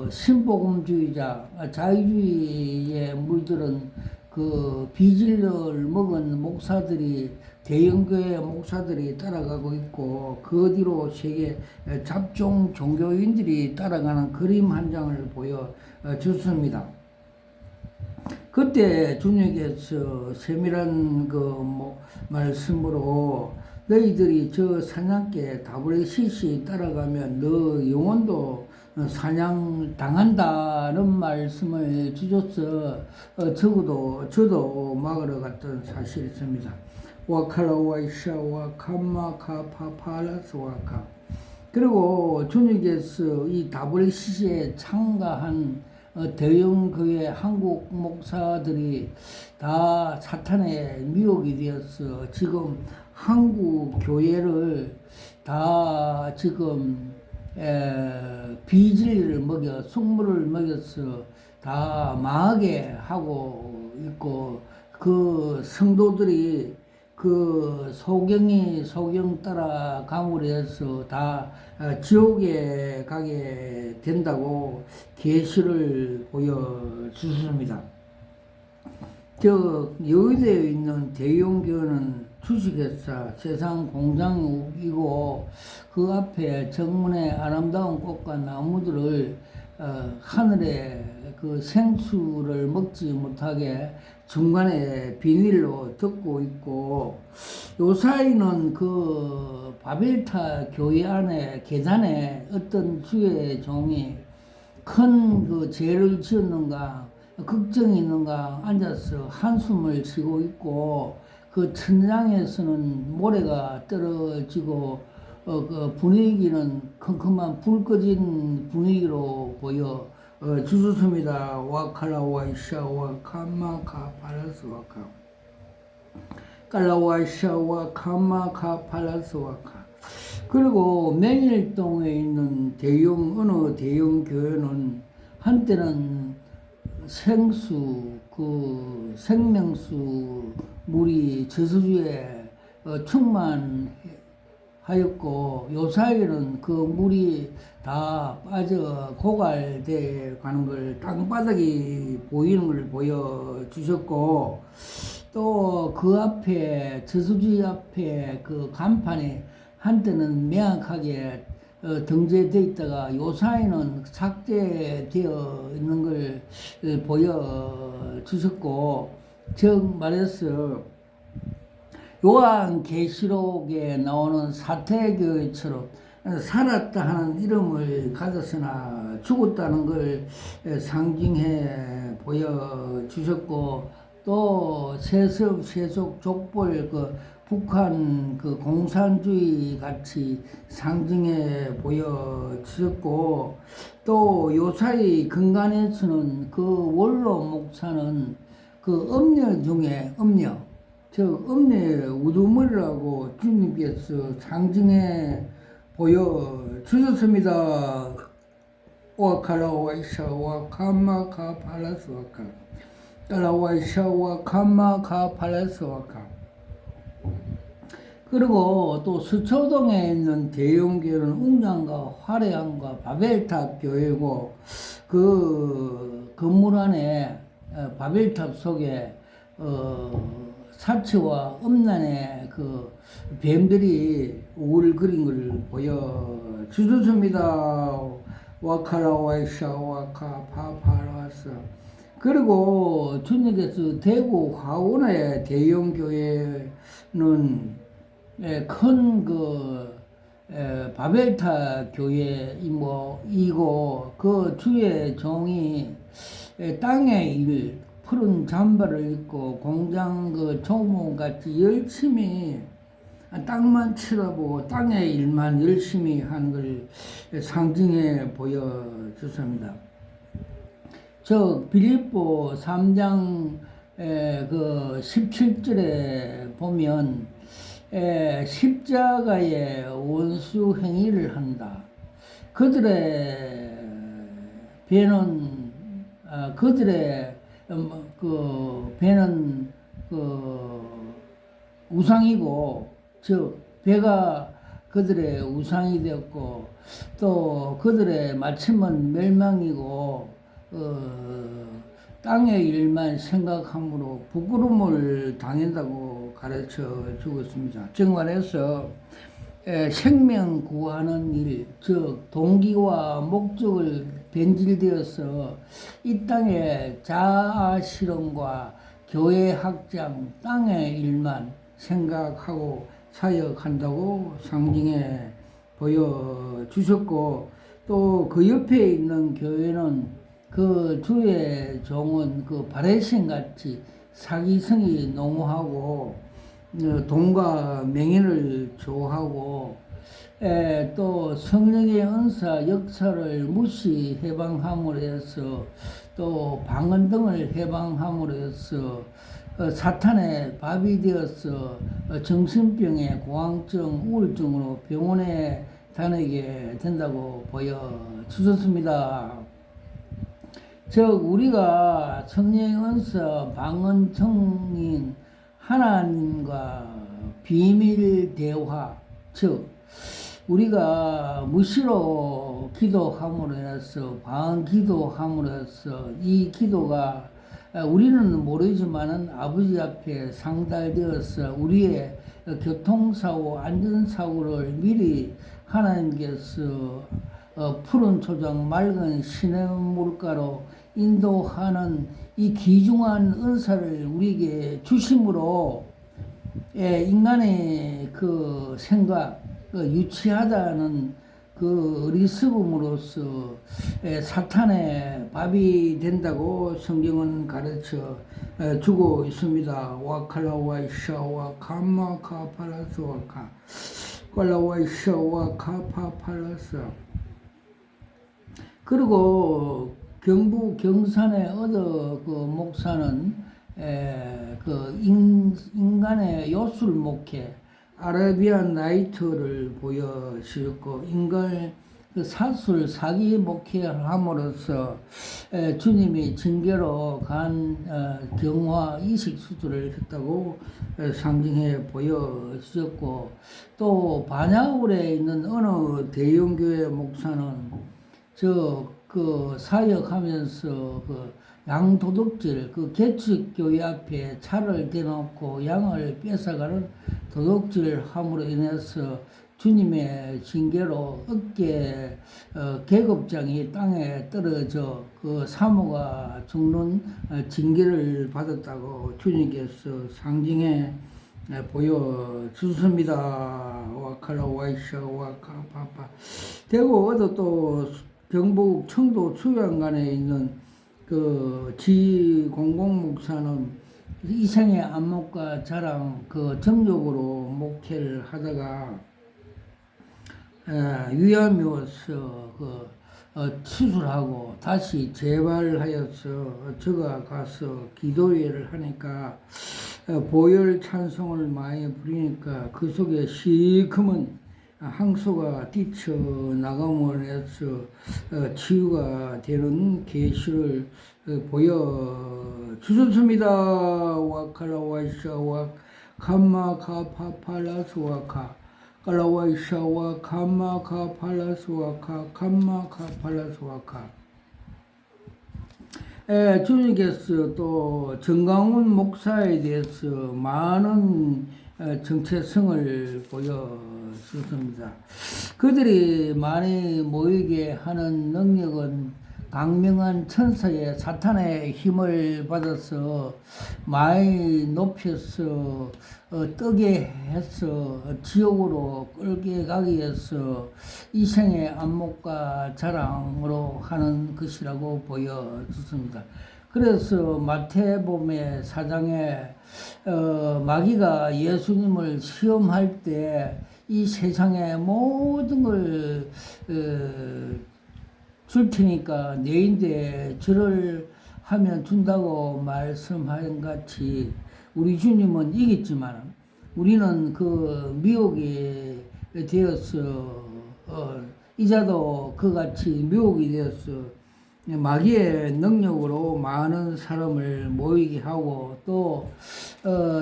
신복음주의자 자유주의에 물들은 그 비질을 먹은 목사들이 대형교회 목사들이 따라가고 있고, 그 뒤로 세계 잡종 종교인들이 따라가는 그림 한 장을 보여줬습니다. 그때 주님께서 세밀한 말씀으로 너희들이 저 사냥개 WCC 따라가면 너 영혼도 사냥당한다는 말씀을 주셔서 적어도 저도 막으러 갔던 사실이 있습니다. 와칼라와이샤와 캄마카파팔라스와카. 그리고 주님께서 이 WCC에 참가한 대형교회 한국 목사들이 다 사탄의 미혹이 되어서 지금 한국 교회를 다 지금 비진리를 먹여 숙물을 먹여서 다 망하게 하고 있고, 그 성도들이 그 소경 따라감으로 해서 다 지옥에 가게 된다고 계시를 보여주십니다. 여의도에 있는 대형교회는 주식회사 세상 공장이고, 그 앞에 정문에 아름다운 꽃과 나무들을 하늘에 그 생수를 먹지 못하게 중간에 비닐로 덮고 있고, 요 사이는 그 바벨타 교회 안에 계단에 어떤 주의 종이 큰 그 죄를 지었는가 걱정이 있는가 앉아서 한숨을 쉬고 있고, 그 천장에서는 모래가 떨어지고 그 분위기는 컴컴한 불 꺼진 분위기로 보여 주셨습니다. 와칼라와이샤와 카마카팔라스와카 칼라와이샤와 카마카팔라스와카. 그리고 맹일동에 있는 어느 대형 교회는 한때는 생명수 물이 저수지에 충만하였고, 요 사이에는 그 물이 다 빠져 고갈돼 가는 걸 땅바닥이 보이는 걸 보여주셨고, 또 그 앞에 저수지 앞에 그 간판에 한때는 명확하게 등재되어 있다가 요 사이는 삭제되어 있는 걸 보여주셨고, 즉 말해서 요한계시록에 나오는 사태교회처럼 살았다 하는 이름을 가졌으나 죽었다는 걸 상징해 보여주셨고, 또 세습, 세속, 족벌, 북한 그 공산주의 같이 상징해 보여주셨고, 또 요사이 근간에서는 그 원로 목사는 그 음녀 중에 음녀, 즉 음녀의 우두머리라고 주님께서 상징해 보여주셨습니다. 와카라와이샤와 카마카 팔라스와카 까라와이샤와 카마카 팔라스와카. 그리고 또 서초동에 있는 대형교회는 웅장과 화려함과 바벨탑 교회고, 그 건물 안에 바벨탑 속에 사치와 음란의 그 뱀들이 우글거린 걸 보여주셨습니다. 와카라와이샤 와카 파파라스. 그리고 주님께서 대구 화원의 대형교회는 큰 바벨탑 교회이고, 그 주의 종이 땅의 일, 푸른 잠바를 입고 공장 조목같이 열심히 땅만 치러보고 땅의 일만 열심히 하는 걸 상징해 보여줬습니다. 빌립보 3장 17절에 보면 십자가의 원수 행위를 한다. 그들의 배는 배는 우상이고, 즉 배가 그들의 우상이 되었고, 또 그들의 마침은 멸망이고, 땅의 일만 생각함으로 부끄러움을 당한다고 가르쳐 주고 있습니다. 즉 말해서 생명 구하는 일, 즉 동기와 목적을 변질되어서 이 땅의 자아 실현과 교회 확장, 땅의 일만 생각하고 사역한다고 상징해 보여주셨고, 또 그 옆에 있는 교회는 그 주의 종은 그 바레신같이 사기성이 농후하고 돈과 명예를 좋아하고, 또 성령의 은사 역사를 무시 해방함으로 해서, 또 방언 등을 해방함으로 해서 사탄의 밥이 되어서 정신병의 공황증, 우울증으로 병원에 다니게 된다고 보여주셨습니다. 즉 우리가 성령의 은사, 방언, 청인, 하나님과 비밀 대화, 즉 우리가 무시로 기도함으로 해서, 방언 기도함으로 해서 이 기도가 우리는 모르지만은 아버지 앞에 상달되어서 우리의 교통사고, 안전사고를 미리 하나님께서 푸른 초장, 맑은 시냇물가로 인도하는 이 귀중한 은사를 우리에게 주심으로, 인간의 그 생각, 유치하다는 그 리스금으로서 사탄의 밥이 된다고 성경은 가르쳐 주고 있습니다. 와칼라와이샤와 카마카팔라스와카 칼라와이샤와 카파팔라스. 그리고 경북 경산의 어느 그 목사는 인간의 요술 목회, 아라비안 나이트를 보여주셨고, 인간 사술 사기 목회를 함으로써 주님이 징계로 간 경화 이식 수술을 했다고 상징해 보여주셨고, 또 반야울에 있는 어느 대형교회 목사는 사역하면서 양도둑질, 개척교회 앞에 차를 대놓고 양을 뺏어가는 도둑질 함으로 인해서 주님의 징계로 어깨 계급장이 땅에 떨어져 사모가 죽는 징계를 받았다고 주님께서 상징해 보여주셨습니다. 와칼라 와이샤 와카파파. 대구 어디 또 경북 청도 수양간에 있는 지 공공목사는 이생의 안목과 자랑 그 정적으로 목회를 하다가 위암이어서 수술하고 다시 재발하여서 제가 가서 기도회를 하니까 보혈 찬송을 많이 부리니까 그 속에 시커먼 항소가 뛰쳐나감으로 해서 치유가 되는 계시를 보여주셨습니다. 와카라와샤와 감마카파팔라스와카 깔라와샤와 감마카팔라스와카 감마카팔라스와카. 주님께서 또 정강훈 목사에 대해서 많은 정체성을 보여주셨습니다. 그들이 많이 모이게 하는 능력은 강명한 천사의 사탄의 힘을 받아서 많이 높여서 뜨게 해서 지옥으로 끌게 가기 위해서 이생의 안목과 자랑으로 하는 것이라고 보여졌습니다. 그래서 마태복음의 4장에 마귀가 예수님을 시험할 때 이 세상의 모든 걸 줄 테니까 내인데 저를 하면 준다고 말씀한 같이 우리 주님은 이겼지만 우리는 그 미혹이 되어서 이자도 그같이 미혹이 되어서 마귀의 능력으로 많은 사람을 모이게 하고 또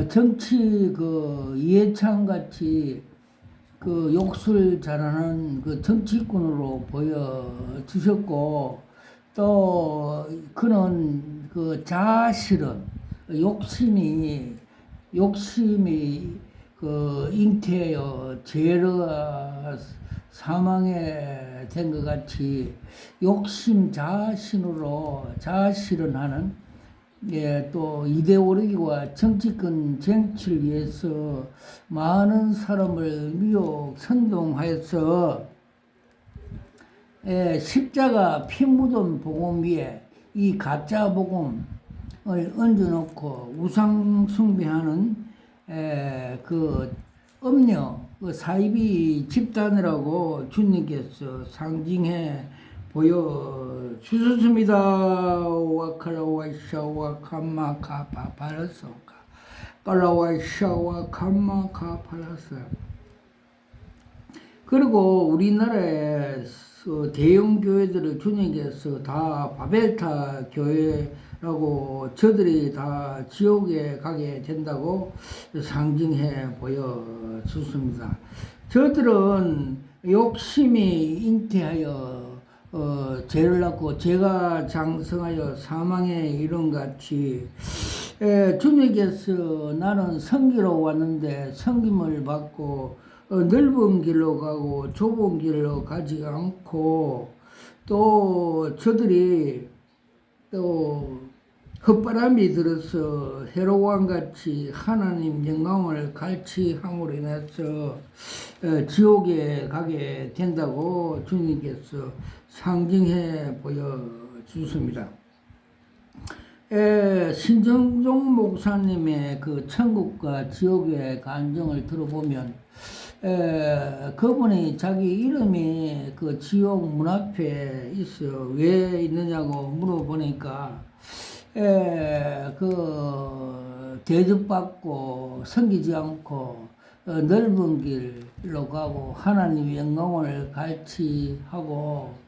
정치 그 이해창 같이 그 욕설 잘하는 그 정치꾼으로 보여주셨고 또 그는 그 자실은 욕심이 그 잉태하여 죄로 사망에 된 것 같이 욕심 자신으로 자실은하는 또 이데올로기와 정치권 쟁취를 위해서 많은 사람을 미혹 선동하여서 십자가 피 묻은 복음 위에 이 가짜 복음을 얹어놓고 우상 숭배하는 그 음녀 그 사이비 집단이라고 주님께서 상징해 보여주셨습니다. 와카라와샤와 감마카파팔라소카 깔라와샤와 감마카팔라소. 그리고 우리나라의 대형 교회들을 주님께서 다 바벨타 교회라고 저들이 다 지옥에 가게 된다고 상징해 보여주습니다. 저들은 욕심이 잉태하여 죄를 낳고 죄가 장성하여 사망에 이른 같이 주님께서 나는 선기로 왔는데 섬김을 받고 넓은 길로 가고 좁은 길로 가지 않고 또 저들이 또 헛바람이 들어서 헤로왕같이 하나님 영광을 갈취함으로 인해서 지옥에 가게 된다고 주님께서 상징해 보여주십니다. 신정종 목사님의 그 천국과 지옥의 간증을 들어보면 그분이 자기 이름이 그 지옥 문 앞에 있어 왜 있느냐고 물어보니까 그 대접받고 섬기지 않고 넓은 길로 가고 하나님의 영광을 갈취하고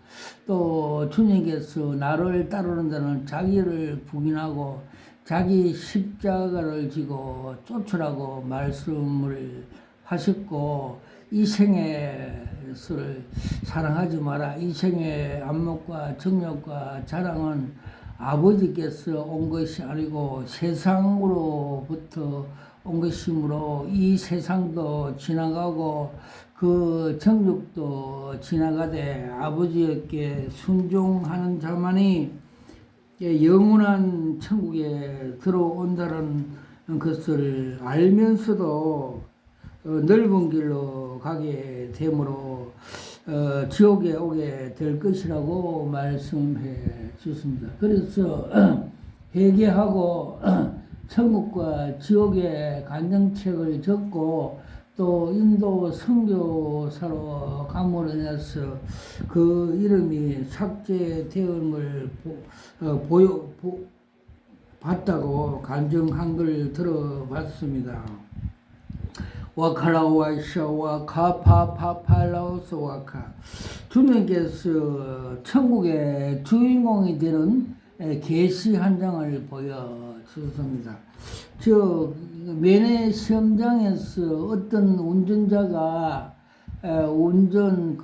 또 주님께서 나를 따르는 자는 자기를 부인하고 자기 십자가를 지고 쫓으라고 말씀을 하셨고 이 생애를 사랑하지 마라. 이 생의 안목과 정욕과 자랑은 아버지께서 온 것이 아니고 세상으로부터 온 것이므로 이 세상도 지나가고 그 정욕도 지나가되 아버지께 순종하는 자만이 영원한 천국에 들어온다는 것을 알면서도 넓은 길로 가게 되므로 지옥에 오게 될 것이라고 말씀해 주십니다. 그래서 회개하고 천국과 지옥의 간증책을 적고 또 인도 선교사로 감으로 인해서 그 이름이 삭제되는 걸 봤다고 간증한 걸 들어봤습니다. 와카라와샤와 카파파팔라우스와카 주님께서 천국의 주인공이 되는 계시 한 장을 보여주셨습니다. 면회 시험장에서 어떤 운전자가 운전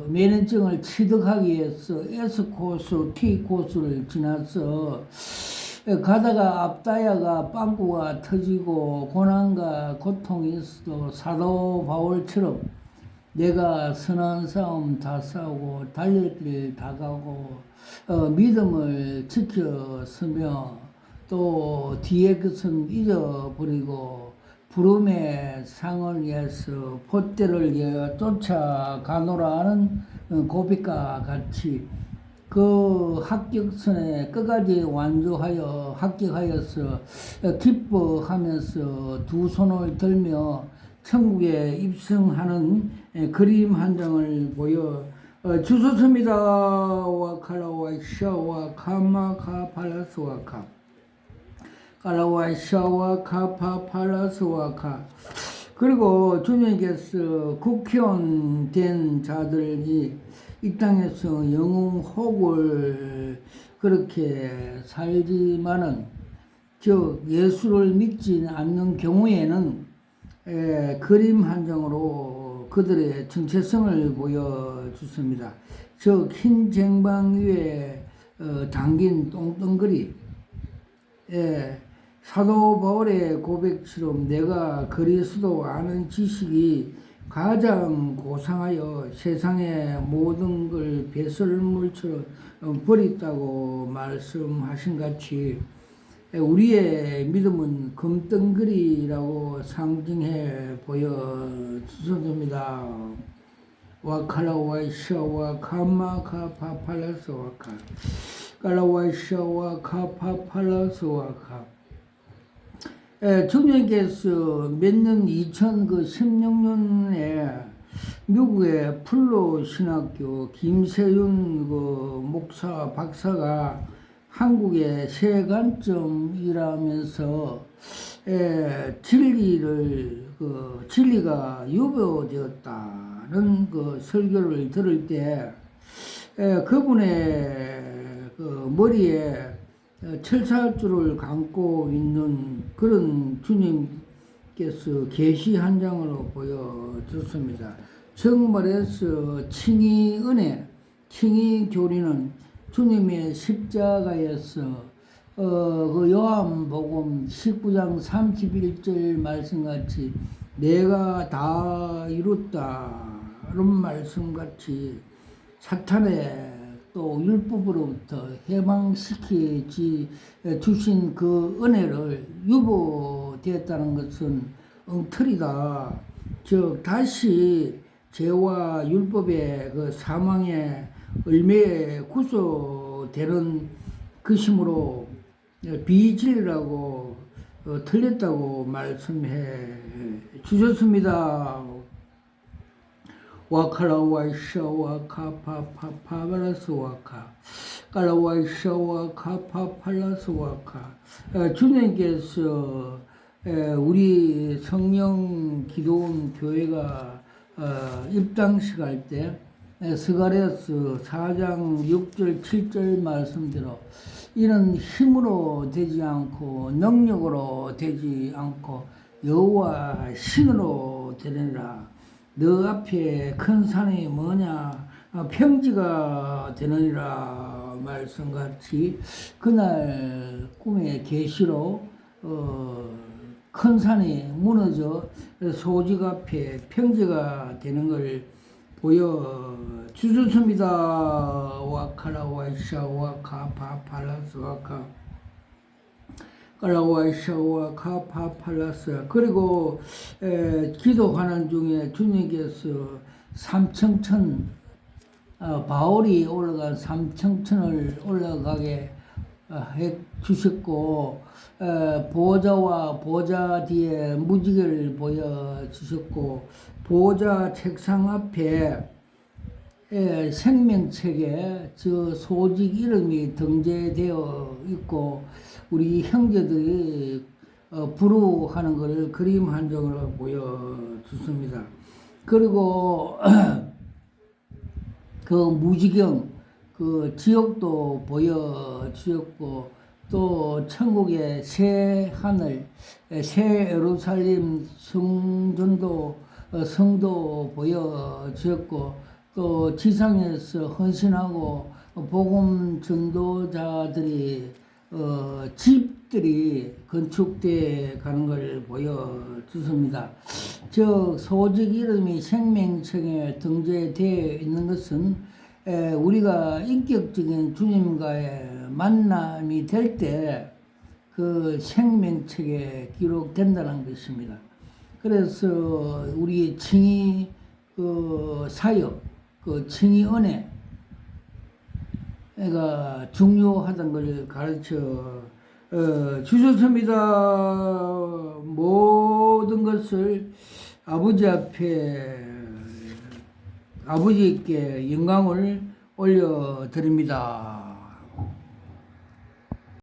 면허증을 취득하기 위해서 S 코스, T 코스를 지나서 가다가 앞타이어가 빵꾸가 터지고 고난과 고통이 있어도 사도 바울처럼 내가 선한 싸움 다 싸우고 달릴 길 다 가고 믿음을 지켜서며 또 뒤에 것은 잊어버리고 부름의 상을 위해서 pot대를 위하여 쫓아가노라 하는 고백과 같이 그 합격선에 끝까지 완주하여 합격하여서 기뻐하면서 두 손을 들며 천국에 입성하는 그림 한 장을 보여 주셨습니다. 와칼라와 샤와 카마카 팔라스와카 칼라와 샤와 카파 팔라스와카 그리고 주님께서 국회의원 된 자들이 이 땅에서 영웅혹을 그렇게 살지만은 즉 예수를 믿지 않는 경우에는 그림 한 장으로 그들의 정체성을 보여주습니다. 즉 흰 쟁반 위에 담긴 똥덩거리 사도 바울의 고백처럼 내가 그리스도 아는 지식이 가장 고상하여 세상의 모든 걸 배설물처럼 버렸다고 말씀하신 같이 우리의 믿음은 금덩거리라고 상징해 보여주셨습니다. 와칼라와샤와 카마카파팔라스와카 칼라와샤와 카파팔라스와카 주님께서 몇년 2016년에 미국의 플로 신학교 김세윤 목사 박사가 한국의 새 관점이라면서 진리가 유보되었다는 설교를 들을 때 그분의 머리에 철사줄을 감고 있는 그런 주님께서 계시 한 장으로 보여줬습니다. 정말에서 칭의 은혜, 칭의 교리는 주님의 십자가에서 그 요한복음 19장 31절 말씀같이 내가 다 이뤘다는 말씀같이 사탄의 또 율법으로부터 해방시켜 주신 그 은혜를 유보되었다는 것은 엉터리다. 즉 다시 죄와 율법의 그 사망의 을매에 구속되는 것이므로 비진리라고 틀렸다고 말씀해 주셨습니다. 와칼라와샤와 카파파파라스와카 칼라와샤와 카파팔라스와카 주님께서 우리 성령 기도원 교회가 입당식할 때 스가랴서 4장 6절 7절 말씀대로 이는 힘으로 되지 않고 능력으로 되지 않고 여호와 신으로 되느니라. 너 앞에 큰 산이 뭐냐 평지가 되느니라 말씀같이 그날 꿈의 계시로 큰 산이 무너져 소직 앞에 평지가 되는 걸 보여주셨습니다. 와카라와샤와 카파팔라스와카 칼라와샤와 카파팔라스 그리고 기도하는 중에 주님께서 삼청천 바울이 올라간 삼청천을 올라가게 해 주셨고, 보호자와 보호자 뒤에 무지개를 보여주셨고, 보호자 책상 앞에 생명책에 저 소직 이름이 등재되어 있고, 우리 형제들이 부르하는 것을 그림 한 장을 보여주습니다. 그리고 그 무지경 그 지역도 보여주었고, 또 천국의 새 하늘, 새 예루살렘 성도 보여주었고, 또 지상에서 헌신하고 복음 전도자들이 집들이 건축돼 가는 걸 보여주습니다. 즉 소직 이름이 생명책에 등재되어 있는 것은 우리가 인격적인 주님과의 만남이 될 때 그 생명책에 기록된다는 것입니다. 그래서 우리의 칭의 그 사역, 그 칭의 은혜가 중요하다는 걸 가르쳐 주셨습니다. 모든 것을 아버지 앞에 아버지께 영광을 올려드립니다.